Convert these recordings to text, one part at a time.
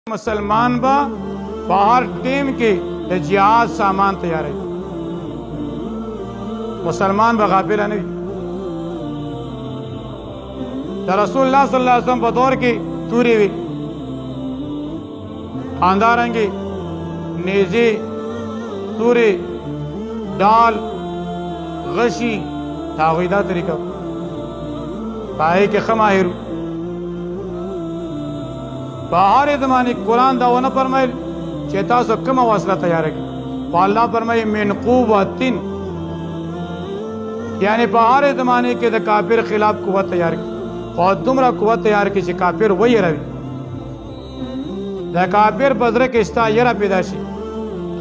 मुसलमान बा बाहर टीम के जिहाद सामान तैयार है। मुसलमान बा गाफिला नहीं। रसूलुल्लाह सल्लल्लाहु अलैहि वसल्लम बतौर की तूरी हुई आंदारंगी नेजी तूरी डाल गशी तावीदा तरीका पाए के खमाहिर बाहर जमाने कुरान दावा न फरमाइल चेता सो कम वासला तैयार है। अल्लाह फरमाई मिन कुव्वतिन यानी बाहर जमाने के काफिर खिलाफ कुव्वत तैयार की और तुमरा कुव्वत तैयार की काफिर वही रवि काफिर बजर के इस्ता यरा पैदाशी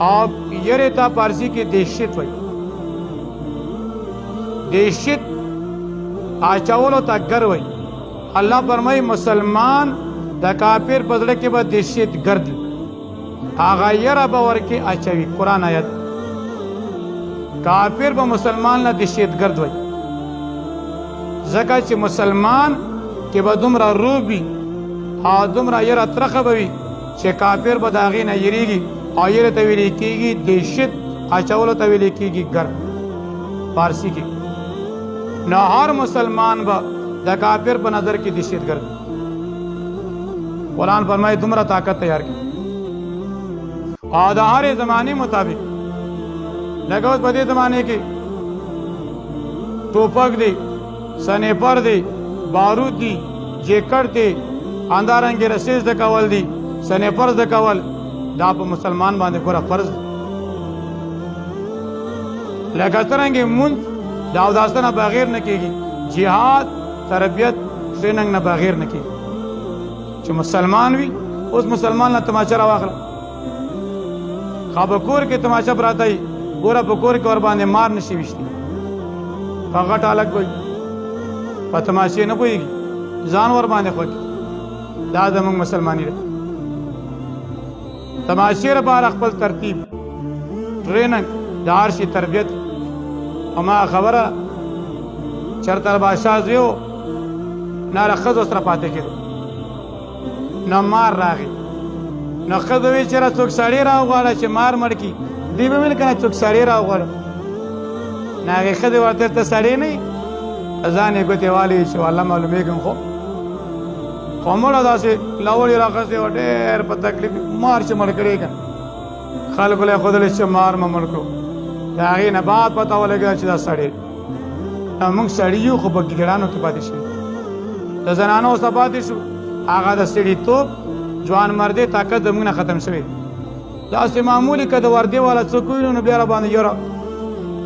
आप यरेता पारसी की देशित वही देशित आचावलो तगर वही अल्लाह फरमाई मुसलमान द काफिर बदले के बाद देशियत गर्द आगा यरा बावर के अचवी कुरान आयत काफिर ब मुसलमान ला देशियत गर्द वही जका चे मुसलमान के बदुमरा रूबी आदुमरा यरा तरखबवी चे काफिर बदागी न यरीगी आयर तवीली कीगी देशियत अचवलो तवीली कीगी गर्द पारसी की न हर मुसलमान ब द काफिर ब नजर की देशियत गर्द कुरान फरमाए तुमरा ताकत तैयार की आधार जमाने मुताबिक लगो बदे जमाने की टोपक दी सनेपर दी बारूद दी जेकर दी आंदारंगे रसीज दकावल दी सनेपर दकावल दाप मुसलमान बांधे पूरा फर्ज लगतरंगे मुंज दावदास्ता न बगैर न कीगी जिहाद तरबियत ट्रेनिंग न बगैर न की जो मुसलमान भी उस मुसलमान ना तमाशा रवाखला खाबकोर के तमाशा पर आता ही गोरा बकोर के और बांधे मार नशी विश्ती फगट अलग कोई पतमाशे न कोई जानवर बांधे खोल दादा मंग मुसलमानी रहे तमाशे बार अकबल तरतीब ट्रेनिंग दारशी तरबियत अमा खबर चरतर बादशाह जो ना रखज उस तरह पाते के न मार रागी न खदवी चेरा चुक साड़ी राव वाला चे मार मड़की दीबे मिल कना चुक साड़ी राव वाला ना के खदे वाते तो साड़ी नहीं अजाने को तेवाली चे वाला मालूम है क्यों कमरा दासे लावली राखा से वटेर पर तकलीफ मार चे मड़कड़े का खाल को ले खुदले चे मार ममड़ को दागी न बात पता वाले के अच्छी साड़ी अमंग साड़ियों को बग्गी गड़ानो की बात इशू तो जनानो उस बात इशू आगा द सिड़ी तो जवान मर्दे ताकत दमुना खत्म शवे लासे मामूली कद वर्दे वाला चकुइनो न बेरा बांध यरा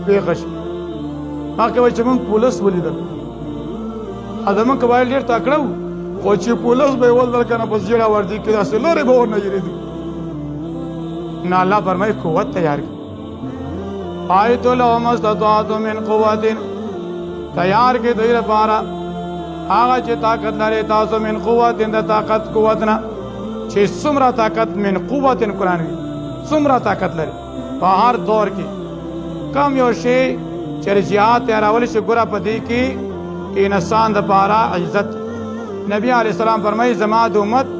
बेखश माके वच मन पुलिस बोलिद आदम कबाइल डेर ताकड़ो कोची पुलिस बे वल कना बस जेड़ा वर्दी के से लोरे बो न यरीद ना अल्लाह फरमाए कुव्वत तैयार की आयतो लमस्ततातु मिन कुव्वतिन तैयार के दइर पारा आगा चे ताकत लरे तासो मिन कुव्वतिन द ताकत कुव्वतना चे सुमरा ताकत मिन कुव्वतिन कुरान में सुमरा ताकत लरे बाहर दौर की कम यो शे चर जिहाद तैयारावली से गुरा पदी की इंसान द पारा इज्जत नबी अलैहि सलाम फरमाई जमात उम्मत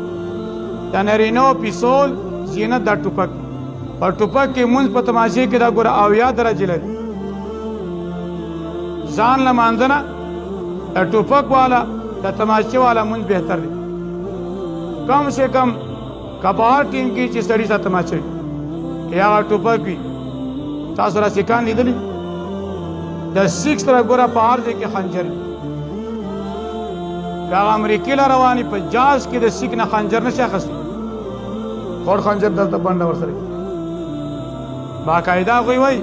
तनरीनो पिसोल जीनत द टुपक और टुपक के मुंज पतमाशी के दा गुरा आविया दरज लरे जान ल मानजना टुपक वाला तमाशे वाला मुझ बेहतर है कम से कम कबार टीम की चिसड़ी सा तमाशे या टुपक भी तासरा सिकान लीधली द सिक्स तरह गोरा पहाड़ दे के खंजर का अमेरिकी ला रवानी पचास की द सिख ना खंजर न शख्स और खंजर दल बंदा वर सरे बाकायदा कोई वही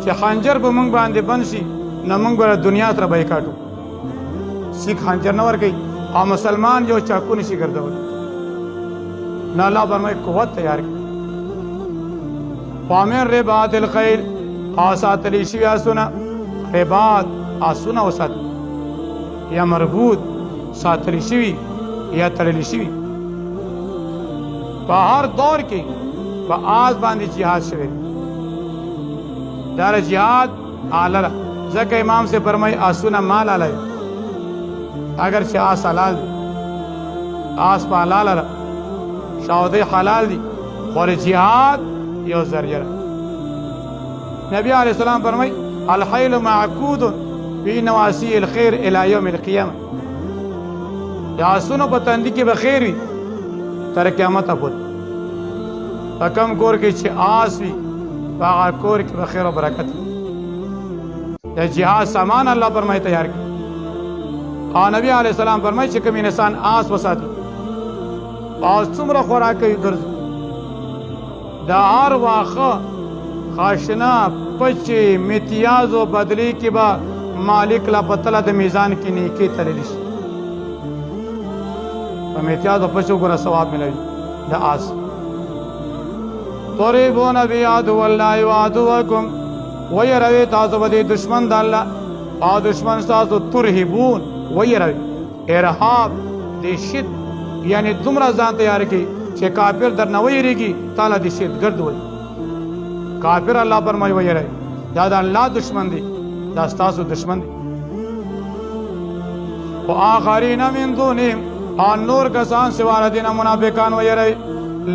कि खंजर पे मंग बांधे बंसी न मंग बड़ा दुनिया तरह भाई काटो सिख खंजर नवर गई और मुसलमान जो चाकू निशी कर दो न अल्लाह फरमाए कुव्वत तैयार की फामिन रिबात अलखैल आसात लिशी आसुना रिबात आसुना वसात या मरबूत सातली शिवी या तड़ली शिवी बाहर दौर के आज बांधी जिहाद शवे दार जिहाद आला जक इमाम से फरमाई आसुना माल आला अगर से आस हलाल आस पा हलाल شاودې حلال دي خو جهاد یو ذریعه نبی علیہ السلام فرمای الحیل معقود فی نواسی الخير الى یوم القیامه یا سونو په تندې کې به خیر وي تر قیامت پورې په کوم کور کې چې آس وي په هغه کور کې به خیر او برکت وي د جهاد سامان الله فرمای تیار کړي او نبی علیہ السلام فرمای چې کوم انسان آس وساتي او څومره خوراک کوي ګرځي دا هر واخه خاشنا پچې امتیاز او بدلی کې به مالک لا پتله د میزان کې نیکی تللی شي په امتیاز او پچو ګره ثواب ملوي د آس تریبون بیعدو الله وعدوکم ویروي تاسو به دشمن د الله او دشمن تاسو ترهبون ویروي ارهاب دهشت یعنی دومره ځان تیار کی چې کافر در نه ویریږي تعالی دهشتګرد وي کافر الله فرمایي ویروي دا د الله دشمن دي دا تاسو دشمن دي او آخرین من دونهم ان نور کسان سوار دین منافقان ویروي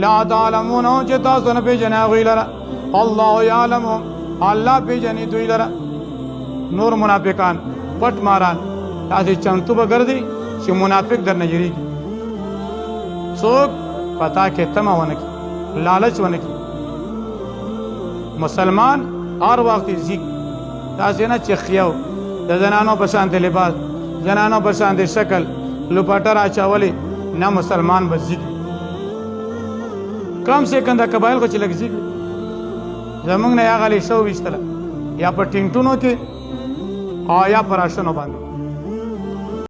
لا تعلمون چې تاسو نه پیژنئ هغوی لره الله یعلمهم الله پیژني دوی لره نور منافقان پټ ماران تاسې چمتو به ګرځئ چې منافق در نه یریږي څوک پتا کې تمه ونه کړي لالچ ونه کړي مسلمان هر وخت زیږ داسې نه چې خیو د زنانو په شان د لباس زنانو په شان د شکل لوپټه راچولې نه مسلمان به زیږ کم سے کم د قبایل خو چې لږ زیږ زمونږ نه یا غلی شو ویشتله یا په ټینګټونو کې او یا په راشنو باندې